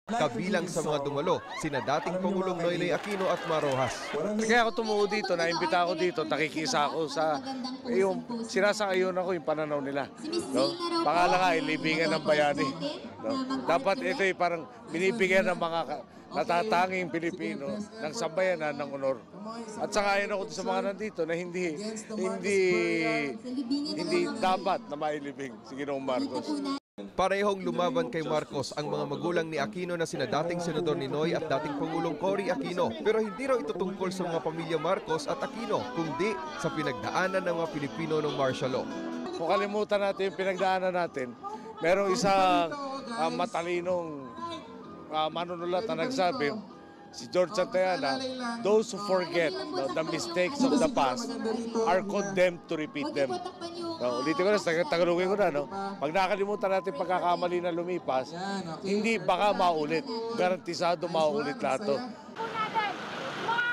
Kabilang sa mga dumalo, sina dating Pangulong Noynoy Aquino at Marojas. Kaya ako tumuo dito, naimbita ako dito, nakikisa ako sa yung sinasaayon ako yung pananaw nila. No? Pakala nga, ilibingan ng bayani. No? Dapat ito ay parang binibigyan ng mga natatanging Pilipino ng sambayanan ng honor. At saka ayon ako sa mga nandito na hindi dapat na mailibing si Ginoong Marcos. Parehong lumaban kay Marcos ang mga magulang ni Aquino na sina dating Senador Ninoy at dating Pangulong Cory Aquino. Pero hindi raw ito tungkol sa mga pamilya Marcos at Aquino, kundi sa pinagdaanan ng mga Pilipino ng martial law. Kung kalimutan natin yung pinagdaanan natin, merong isang matalinong manunulat na nagsabi, si George Santayana, those who forget the mistakes of the past are condemned to repeat them. Ulitin ko na, tagalogin ko na, pag nakakalimutan natin pagkakamali na lumipas, hindi baka maulit. Garantisado maulit lahat to.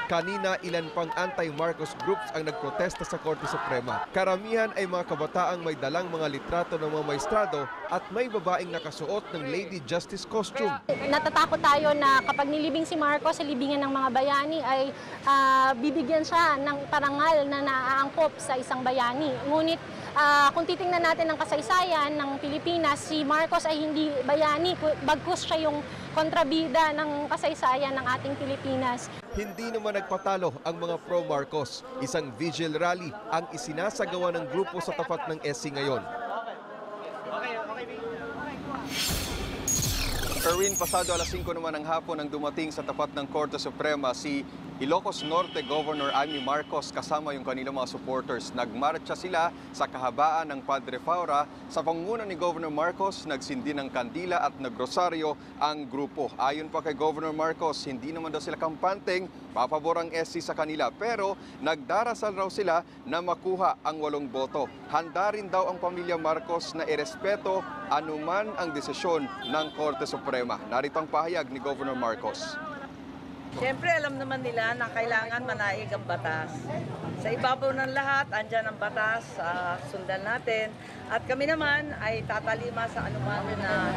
Kanina, ilan pang anti-Marcos groups ang nagprotesta sa Korte Suprema. Karamihan ay mga kabataang may dalang mga litrato ng mga maestrado at may babaeng nakasuot ng Lady Justice costume. Natatakot tayo na kapag nilibing si Marcos sa libingan ng mga bayani ay bibigyan siya ng parangal na naaangkop sa isang bayani. Ngunit kung titingnan natin ang kasaysayan ng Pilipinas, si Marcos ay hindi bayani, bagkus siya yung kontrabida ng kasaysayan ng ating Pilipinas. Hindi naman nagpatalo ang mga pro-Marcos. Isang vigil rally ang isinasagawa ng grupo sa tapat ng SC ngayon. Erwin, pasado alas 5 naman ng hapon ang dumating sa tapat ng Korte Suprema si Ilocos Norte Governor Amy Marcos kasama yung kanilang mga supporters. Nagmarcha sila sa kahabaan ng Padre Faura. Sa pangunguna ni Governor Marcos, nagsindi ng kandila at nagrosaryo ang grupo. Ayon pa kay Governor Marcos, hindi naman daw sila kampanteng papabor ang SC sa kanila. Pero nagdarasal raw sila na makuha ang 8 boto. Handa rin daw ang pamilya Marcos na irespeto anuman ang desisyon ng Korte Suprema. Narito ang pahayag ni Governor Marcos. Siyempre, alam naman nila na kailangan manaig ang batas. Sa ibabaw ng lahat, andyan ang batas, sundan natin. At kami naman ay tatalima sa anuman na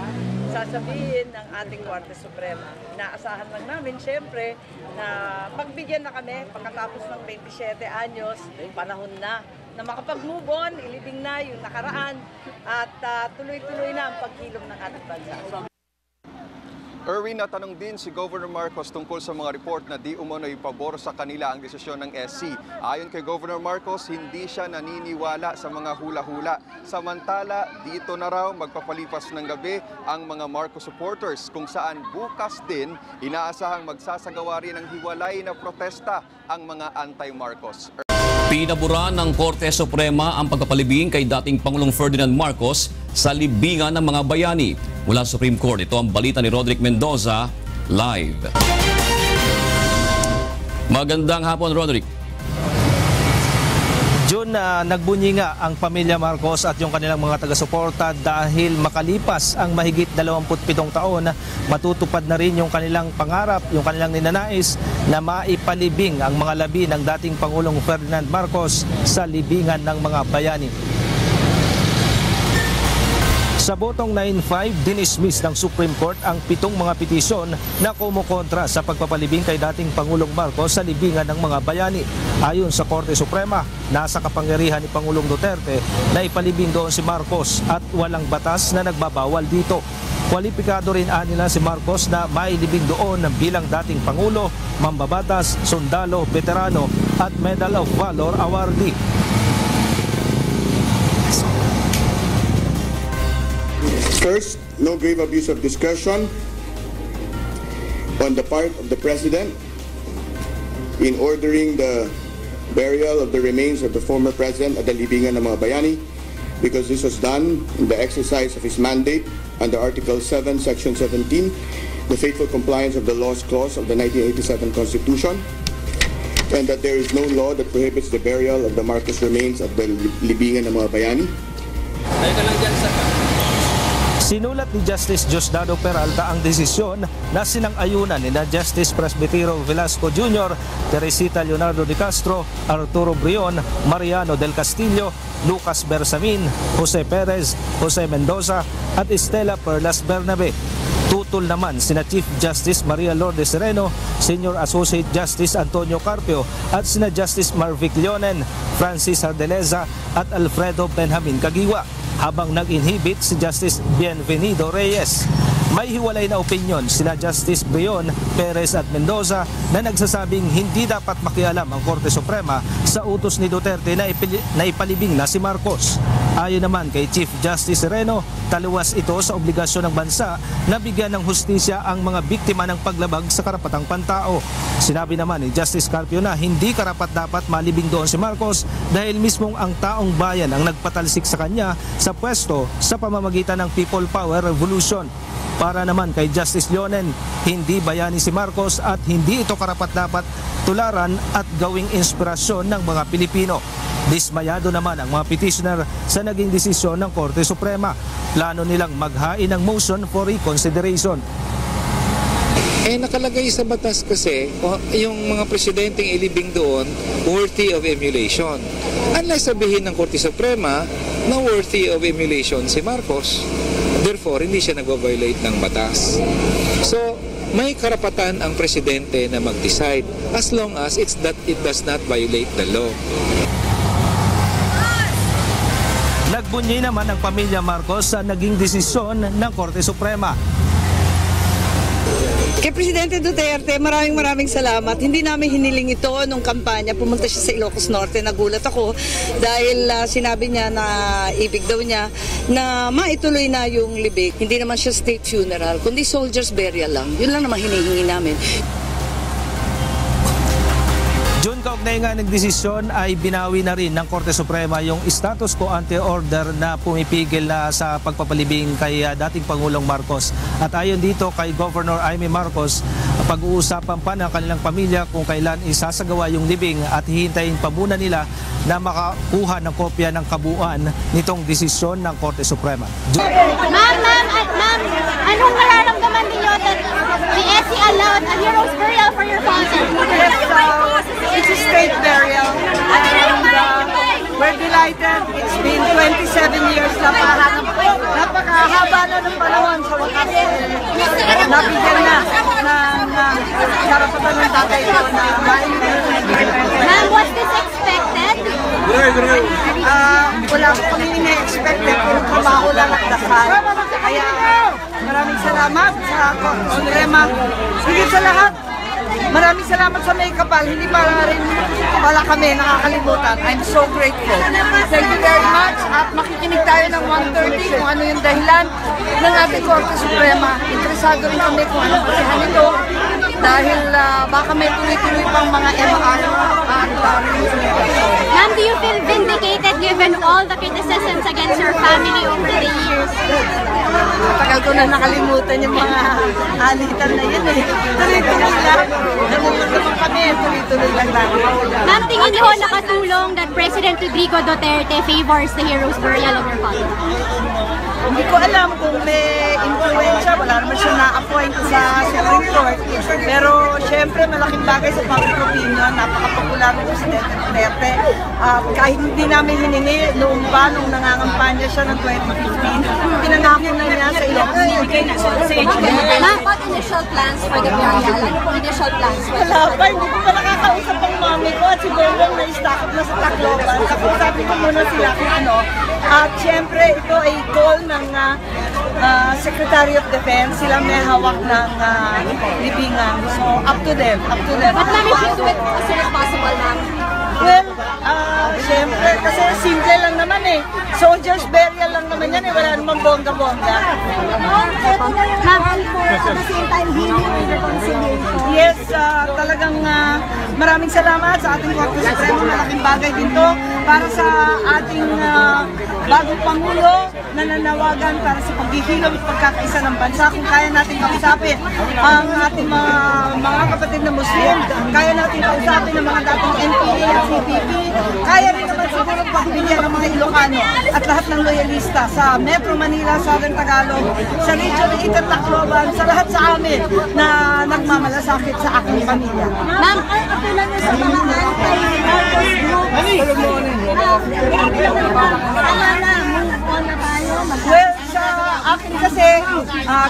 sasabihin ng ating Korte Suprema. Inaasahan lang namin, siyempre, na pagbigyan na kami pagkatapos ng 27 anyos, panahon na makapag-move on, ilibing na yung nakaraan at tuloy-tuloy na ang paghilom ng ating bansa. Erwin, natanong din si Governor Marcos tungkol sa mga report na di umano'y pabor sa kanila ang desisyon ng SC. Ayon kay Governor Marcos, hindi siya naniniwala sa mga hula-hula. Samantala, dito na raw magpapalipas ng gabi ang mga Marcos supporters kung saan bukas din inaasahang magsasagawa rin ng hiwalay na protesta ang mga anti-Marcos. Pinabura ng Korte Suprema ang pagpapalibing kay dating Pangulong Ferdinand Marcos sa libingan ng mga bayani. Mula sa Supreme Court, ito ang balita ni Roderick Mendoza, live. Magandang hapon, Roderick. June, nagbunyi nga ang pamilya Marcos at yung kanilang mga taga-suporta dahil makalipas ang mahigit 27 taon, matutupad na rin yung kanilang pangarap, yung kanilang ninanais na maipalibing ang mga labi ng dating Pangulong Ferdinand Marcos sa libingan ng mga bayani. Sa botong 9-5, dinismiss ng Supreme Court ang 7 mga petisyon na kumukontra sa pagpapalibing kay dating Pangulong Marcos sa libingan ng mga bayani. Ayon sa Korte Suprema, nasa kapangyarihan ni Pangulong Duterte na ipalibing doon si Marcos at walang batas na nagbabawal dito. Kwalipikado rin nila si Marcos na mailibing doon bilang dating Pangulo, mambabatas, sundalo, veterano at Medal of Valor awardee. First, no grave abuse of discretion on the part of the President in ordering the burial of the remains of the former President at the libingan ng mga bayani, because this was done in the exercise of his mandate under Article 7, Section 17, the faithful compliance of the laws clause of the 1987 Constitution, and that there is no law that prohibits the burial of the Marcos remains at the libingan ng mga bayani. Sinulat ni Justice Diosdado Peralta ang desisyon na sinang-ayunan ni Justice Presbitero Velasco Jr., Teresita Leonardo de Castro, Arturo Brion, Mariano del Castillo, Lucas Bersamin, Jose Perez, Jose Mendoza at Estela Perlas Bernabe. Tutol naman sina Chief Justice Maria Lourdes Sereno, Senior Associate Justice Antonio Carpio at sina Justice Marvic Leonen, Francis Ardeleza at Alfredo Benjamin Caguiwa, habang nag-inhibit si Justice Bienvenido Reyes. May hiwalay na opinyon sina Justice Brion, Perez at Mendoza na nagsasabing hindi dapat makialam ang Korte Suprema sa utos ni Duterte na ipalibing na si Marcos. Ayon naman kay Chief Justice Sereno, taliwas ito sa obligasyon ng bansa na bigyan ng hustisya ang mga biktima ng paglabag sa karapatang pantao. Sinabi naman ni Justice Carpio na hindi karapat-dapat malibing doon si Marcos dahil mismong ang taong bayan ang nagpatalsik sa kanya sa pwesto sa pamamagitan ng People Power Revolution. Para naman kay Justice Leonen, hindi bayani si Marcos at hindi ito karapat-dapat tularan at gawing inspirasyon ng mga Pilipino. Dismayado naman ang mga petitioner sa naging desisyon ng Korte Suprema. Plano nilang maghain ng motion for reconsideration. Nakalagay sa batas kasi yung mga presidenteng ilibing doon worthy of emulation. Unless sabihin ng Korte Suprema na worthy of emulation si Marcos, therefore hindi siya nag-violate ng batas. So, may karapatan ang presidente na mag-decide as long as it does not violate the law. Nagbunyi naman ang pamilya Marcos sa naging desisyon ng Korte Suprema. Kay Presidente Duterte, maraming salamat. Hindi namin hiniling ito nung kampanya. Pumunta siya sa Ilocos Norte. Nagulat ako dahil sinabi niya na ibig daw niya na maituloy na yung libing. Hindi naman siya state funeral, kundi soldier's burial lang. Yun lang naman hinihingi namin. June kaugnay nga ng desisyon ay binawi na rin ng Korte Suprema yung status quo ante order na pumipigil na sa pagpapalibing kay dating Pangulong Marcos. At ayon dito kay Governor Amy Marcos, pag-uusapan pa ng kanilang pamilya kung kailan isasagawa yung libing at hihintayin pa muna nila na makakuha ng kopya ng kabuuan nitong desisyon ng Korte Suprema. Ma'am, anong nararamdaman ninyo that the SC allowed a hero's burial for your father? It's a state burial and we're delighted. It's been 27 years napakahaba na ng panahon sa wakas. Nabigyan na ng karapatan ng tatay ko na Ma'am, was this expected? Wala ko kami ina-expected. Puro trabaho lang at dasal. Kaya maraming salamat sa Suprema. Higit sa lahat, maraming salamat sa may kapal. Hindi para rin pala kami nakakalimutan. I'm so grateful. Thank you very much. At makikinig tayo ng 1:30 kung ano yung dahilan ng ating Korte Suprema. Interesado rin kami kung anong pasihan ito. Dahil baka may tuloy-tuloy pang mga MR at Ma'am, do you feel vindicated given all the criticisms against your family over the years? tagal ko na nakalimutan yung mga alitan na yun eh. Tuloy-tuloy lang. Nanonood naman kami, tuloy-tuloy lang lang. Ma'am, tingin niyo nakatulong that President Rodrigo Duterte favors the hero's burial of your father? Hindi ko alam kung may influensya, wala naman siya na-appoint sa Supreme Court. Pero syempre malaking bagay sa public opinion, napaka-popular ng Presidente Duterte. Kahit hindi namin hiningi noong pa, nung nangangampanya siya ng 2015, pinangako na niya sa Ilocos. Ma'am, what initial plans for the burial? Ano pong initial plans? Wala pa, hindi ko pa nakakausap ang mami ko at si Bongbong na-stack up na sa Tacloban. Tapos sabi ko muna sila kung ano. At syempre ito ay call ng Secretary of Defense. Sila may hawak ng libingan. So up to them, up to them. But ma'am, if you do it as soon as possible, ma'am? Well, syempre kasi simple lang naman eh. Soldier's burial lang naman yan eh. Wala namang bongga-bongga. Yes, talagang maraming salamat sa ating Korte Suprema. Malaking bagay din to para sa ating bagong Pangulo na nanawagan para sa paghihilom at pagkakaisa ng bansa. Kung kaya natin kausapin ang ating mga kapatid na Muslim, kaya natin kausapin ang mga dating NPA at CPP, kaya rin naman siguro pagbigyan ng mga Ilocano at lahat ng loyalista sa Metro Manila, Southern Tagalog, sa Region 8 at Tacloban, sa lahat sa amin na nagmamalasakit sa aking pamilya. Ma'am, ako lang yung sa mga anti-Marcos groups. Well, sa aking kasi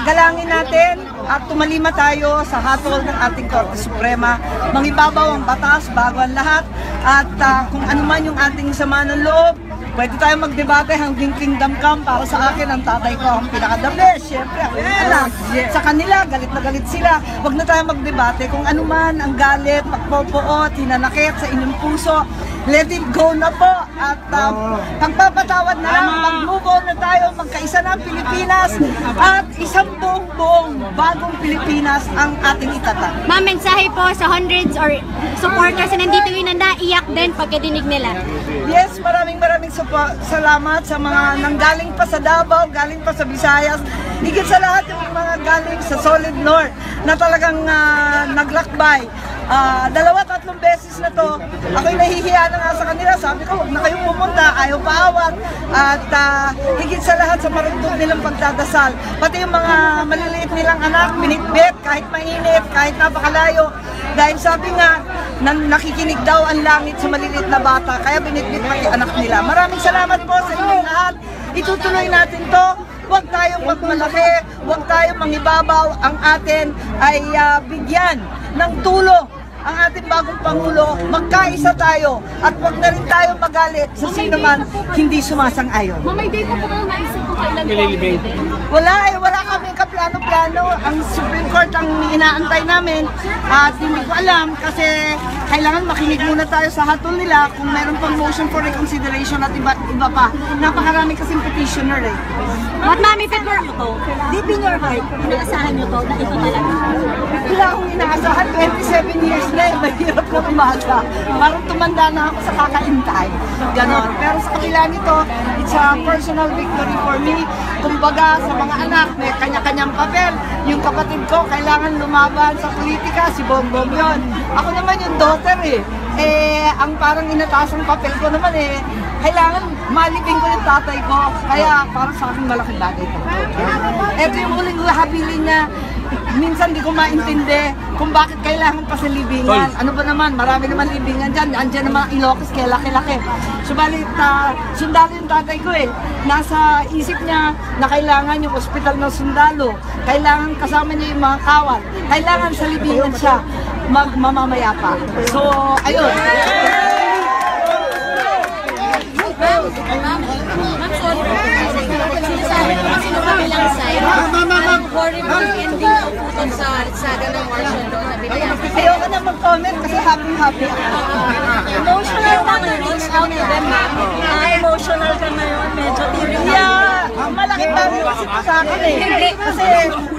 galangin natin at tumalima tayo sa hatol ng ating Korte Suprema. Mangibabaw ang batas bago ang lahat at kung ano man yung ating sama ng loob, pwede tayo magdebate hanggang kingdom come. Para sa akin, ang tatay ko ang pinaka-the best. Siyempre, ako yung anak. Sa kanila, galit na galit sila. Huwag na tayo magdebate kung ano man ang galit, pagpopoot, hinanakit sa inyong puso. Let it go na po. At pagpapatawad na lang, mag-move on na tayo, magkaisa na ang Pilipinas at isang buong bagong Pilipinas ang ating itatag. Ma'am, mensahe po sa hundreds or supporters na nandito yun na naiyak din pagkadinig nila. Yes, maraming salamat sa mga nanggaling pa sa Davao, galing pa sa Visayas, higit sa lahat yung mga galing sa Solid North na talagang naglakbay. 2-3 beses na to, ako'y nahihiya na nga sa kanila. Sabi ko, huwag na kayong pumunta, ayaw paawat. At higit sa lahat sa marugtong nilang pagdadasal. Pati yung mga maliliit nilang anak, binitbit kahit mainit, kahit napakalayo. Dahil sabi nga, nakikinig daw ang langit sa maliliit na bata, kaya binitbit pati anak nila. Maraming salamat po sa inyong lahat. Itutuloy natin to. Huwag tayong magmalaki, huwag tayong mangibabaw. Ang atin ay bigyan ng tulong ang ating bagong Pangulo, magkaisa tayo at huwag na rin tayo magalit sa sino man hindi sumasang-ayon. May date po kung naisip kung kailan Wala kaming kaplano-plano. Ang Supreme Court ang inaantay namin at hindi ko alam kasi kailangan makinig muna tayo sa hatol nila kung meron pang motion for reconsideration at iba pa. Napakarami kasing petitioner eh. But ma'am, if it were deep in your heart, inaasahan nyo to na ito talaga. Wala akong inaasahan, 27 years na eh, mahirap na umasa. Parang tumanda na ako sa kakaintay. Ganon. Pero sa kabila nito, it's a personal victory for me. Kumbaga sa mga anak, may kanya-kanyang papel. Yung kapatid ko, kailangan lumaban sa politika, si Bongbong yun. Ako naman yung daughter eh. Ang parang inatasang papel ko naman kailangan malibing ko yung tatay ko. Kaya para sa akin malaking bagay ito. Ito yung huling habilin niya. Minsan di ko maintindi kung bakit kailangan pa sa libingan. Ano ba naman, marami naman libingan dyan. Andyan naman Ilocos, kaya laki-laki. Subalit, sundalo yung tatay ko Nasa isip niya na kailangan yung ospital ng sundalo. Kailangan kasama niya yung mga kawal. Kailangan sa libingan siya mamamaya pa. So, ayun. Sinasabi ko kasi nung kabilang side, ang worry mo yung ending ng putong sa saga ng martial law na bigyan. Ayoko na mag-comment kasi happy-happy ako. Emotional ka na reach out to them, ma'am. Emotional ka na yun, medyo tearing up. Yeah, malaki bagay kasi ito sa akin Kasi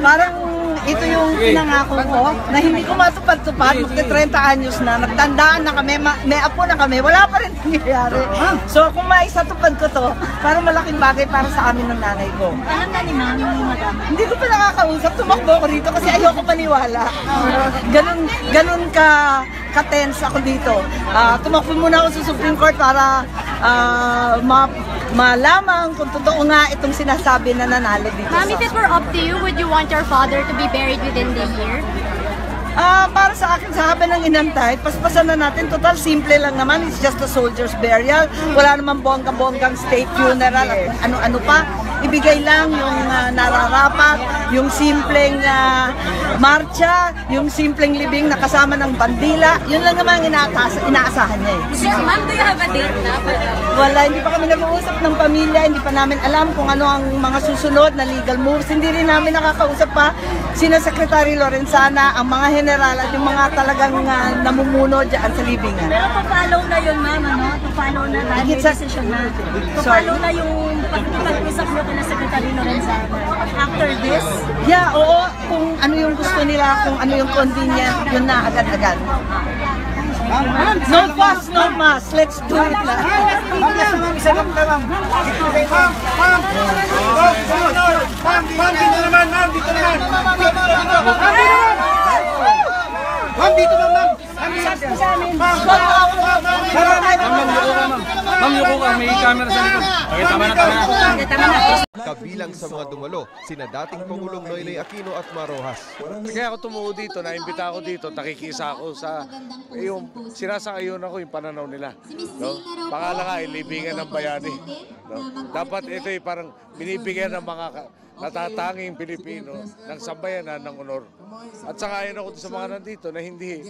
parang ito yung pinangako ko na hindi ko matupad-tupad. Magka 30 anyos na, nagtandaan na kami, may apo na kami, wala pa rin nangyayari. So kung maisatupad ko to, parang malaking bagay para sa amin ng nanay ko. Alam na ni ma'am, madam. Hindi ko pa nakakausap, tumakbo ko rito kasi ayoko paniwala. Ganun ka-tense ako dito. Tumakbo muna ako sa Supreme Court para malaman kung totoo nga itong sinasabi na nanalo dito. Ma'am, if it were up to you, would you want your father to be buried within the year? Para sa akin, sa habang ng inantay, paspasan na natin. Total, simple lang naman. It's just a soldier's burial. Wala naman bonggang-bonggang state funeral at ano-ano pa. Ibigay lang yung nararapat, yung simpleng marcha, yung simpleng libing na kasama ng bandila. Yun lang naman ang inaasahan niya Sir, ma'am, do you have a date na? Wala, hindi pa kami nag-uusap ng pamilya, hindi pa namin alam kung ano ang mga susunod na legal moves. Hindi rin namin nakakausap pa sina Secretary Lorenzana, ang mga general at yung mga talagang namumuno dyan sa libingan. Pero pa-follow na yun, ma'am, Pa-follow na na, may decision na. Pa-follow na yung pag-usap nyo na Secretary Lorenzana. After this? Yeah, oo. Kung ano yung gusto nila, kung ano yung convenient, yun na agad-agad. No fuss, no mas. Let's do it na. Ma'am, yuko ka. May camera sa likod. Okay, tama na. Kabilang sa mga dumalo, sina dating Pangulong Noynoy Aquino at Marojas. Kaya ako tumuo dito, naimbita ako dito, nakikisa ako sa yung sinasakayon ako yung pananaw nila. No? Pangalan nga, libingan ng bayani. No? Dapat ito parang binibigyan ng mga natatanging Pilipino ng sambayanan ng honor. At saka ayon ako sa mga nandito na hindi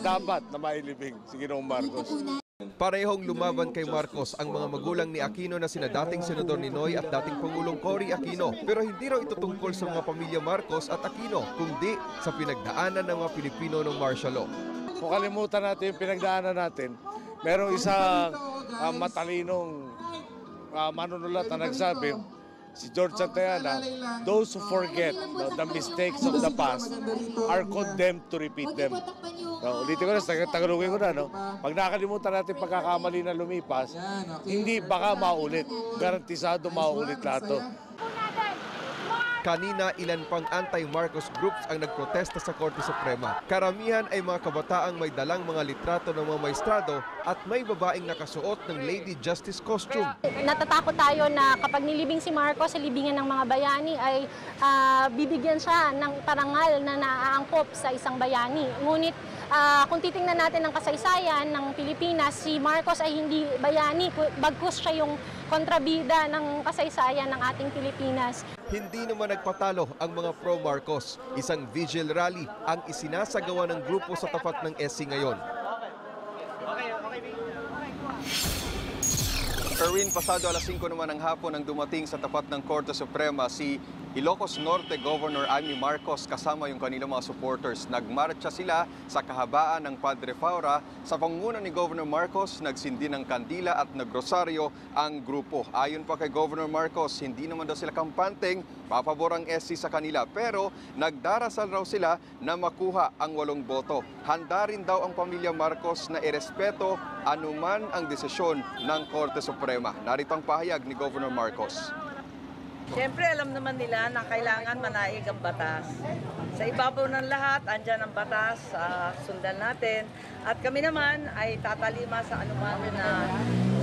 dapat na mailibing si Ginoong Marcos. Parehong lumaban kay Marcos ang mga magulang ni Aquino na sina dating Senador Ninoy at dating Pangulong Cory Aquino. Pero hindi raw ito tungkol sa mga pamilya Marcos at Aquino, kundi sa pinagdaanan ng mga Pilipino ng martial law. Kung kalimutan natin yung pinagdaanan natin, merong isang matalinong manunulat na nagsabi, si George Santayana, those who forget the mistakes of the past are condemned to repeat them. Ulitin ko na, tagalogin ko na, pag nakalimutan natin pagkakamali na lumipas, hindi baka maulit. Garantisado maulit lahat to. Kanina, ilan pang anti-Marcos groups ang nagprotesta sa Korte Suprema. Karamihan ay mga kabataang may dalang mga litrato ng mga maestrado at may babaeng nakasuot ng Lady Justice costume. Natatakot tayo na kapag nilibing si Marcos sa libingan ng mga bayani ay bibigyan siya ng parangal na naaangkop sa isang bayani. Ngunit kung titingnan natin ang kasaysayan ng Pilipinas, si Marcos ay hindi bayani, bagkus siya yung kontrabida ng kasaysayan ng ating Pilipinas. Hindi naman nagpatalo ang mga pro-Marcos. Isang vigil rally ang isinasagawa ng grupo sa tapat ng SC ngayon. Erwin, pasado alas 5 naman ng hapon nang dumating sa tapat ng Korte Suprema si Ilocos Norte Governor Amy Marcos kasama yung kanilang mga supporters. Nagmarcha sila sa kahabaan ng Padre Faura. Sa pangunguna ni Governor Marcos, nagsindi ng kandila at nagrosaryo ang grupo. Ayon pa kay Governor Marcos, hindi naman daw sila kampanteng papabor ang SC sa kanila. Pero nagdarasal raw sila na makuha ang 8 boto. Handa rin daw ang pamilya Marcos na irespeto anuman ang desisyon ng Korte Suprema. Narito ang pahayag ni Governor Marcos. Siyempre, alam naman nila na kailangan manaig ang batas. Sa ibabaw ng lahat, andyan ang batas, sundan natin. At kami naman ay tatalima sa anuman na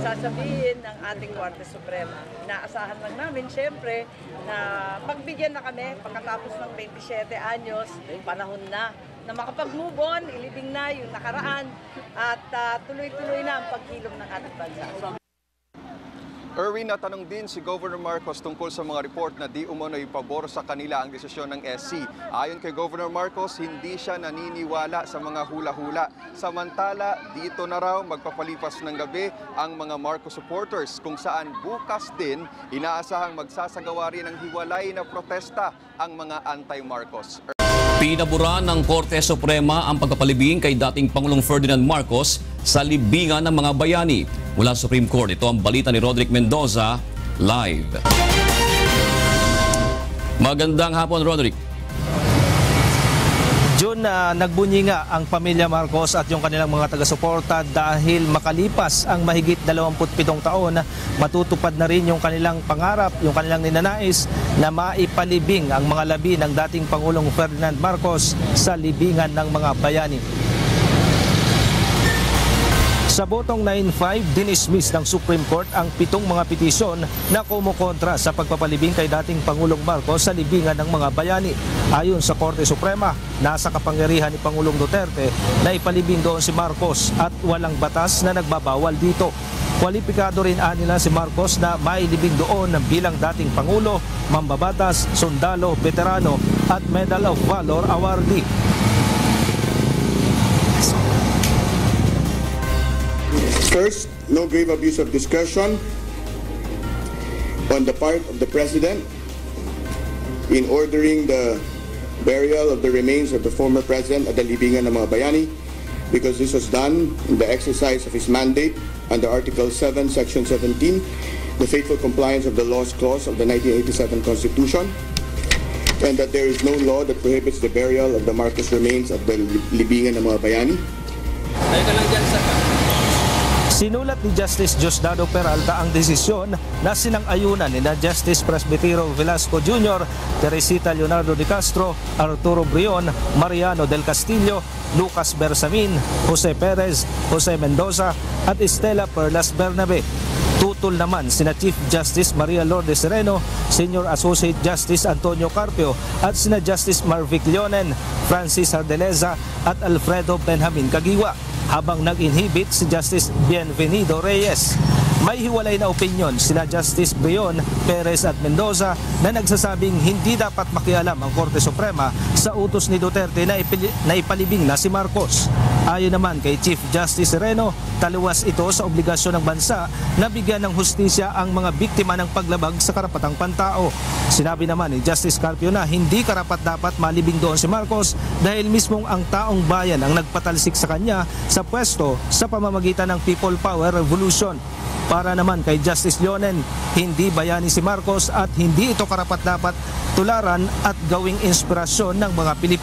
sasabihin ng ating Korte Suprema. Inaasahan lang namin, siyempre, na pagbigyan na kami pagkatapos ng 27 anyos, panahon na makapag-move on, ilibing na yung nakaraan at tuloy-tuloy na ang paghilom ng ating bansa. Erwin, natanong din si Governor Marcos tungkol sa mga report na di umano'y pabor sa kanila ang desisyon ng SC. Ayon kay Governor Marcos, hindi siya naniniwala sa mga hula-hula. Samantala, dito na raw magpapalipas ng gabi ang mga Marcos supporters kung saan bukas din inaasahang magsasagawa rin ng hiwalay na protesta ang mga anti-Marcos. Pinabura ng Korte Suprema ang pagpapalibing kay dating Pangulong Ferdinand Marcos sa libingan ng mga bayani. Mula sa Supreme Court, ito ang balita ni Roderick Mendoza, live. Magandang hapon, Roderick. June, nagbunyi nga ang pamilya Marcos at yung kanilang mga taga-suporta dahil makalipas ang mahigit 27 taon, matutupad na rin yung kanilang pangarap, yung kanilang ninanais na maipalibing ang mga labi ng dating Pangulong Ferdinand Marcos sa libingan ng mga bayani. Sa botong 9-5, dinismiss ng Supreme Court ang 7 mga petisyon na kumukontra sa pagpapalibing kay dating Pangulong Marcos sa libingan ng mga bayani. Ayon sa Korte Suprema, nasa kapangyarihan ni Pangulong Duterte na ipalibing doon si Marcos at walang batas na nagbabawal dito. Kwalipikado rin nila si Marcos na mailibing doon bilang dating Pangulo, mambabatas, sundalo, veterano at Medal of Valor awardee. First, no grave abuse of discretion on the part of the President in ordering the burial of the remains of the former President at the libingan ng mga bayani, because this was done in the exercise of his mandate under Article 7, Section 17, the faithful compliance of the laws clause of the 1987 Constitution, and that there is no law that prohibits the burial of the Marcos remains at the libingan ng mga bayani. Sinulat ni Justice Diosdado Peralta ang desisyon na sinang-ayunan ni Justice Presbitero Velasco Jr., Teresita Leonardo de Castro, Arturo Brion, Mariano del Castillo, Lucas Bersamin, Jose Perez, Jose Mendoza at Estela Perlas Bernabe. Tutol naman sina Chief Justice Maria Lourdes Sereno, Senior Associate Justice Antonio Carpio at sina Justice Marvic Leonen, Francis Ardeleza at Alfredo Benjamin Caguiwa, habang nag-inhibit si Justice Bienvenido Reyes. May hiwalay na opinyon sina Justice Brion, Perez at Mendoza na nagsasabing hindi dapat makialam ang Korte Suprema sa utos ni Duterte na ipalibing na si Marcos. Ayon naman kay Chief Justice Sereno, taliwas ito sa obligasyon ng bansa na bigyan ng hustisya ang mga biktima ng paglabag sa karapatang pantao. Sinabi naman ni Justice Carpio na hindi karapat-dapat malibing doon si Marcos dahil mismong ang taong bayan ang nagpatalsik sa kanya sa pwesto sa pamamagitan ng People Power Revolution. Para naman kay Justice Leonen, hindi bayani si Marcos at hindi ito karapat-dapat tularan at gawing inspirasyon ng mga Pilipino.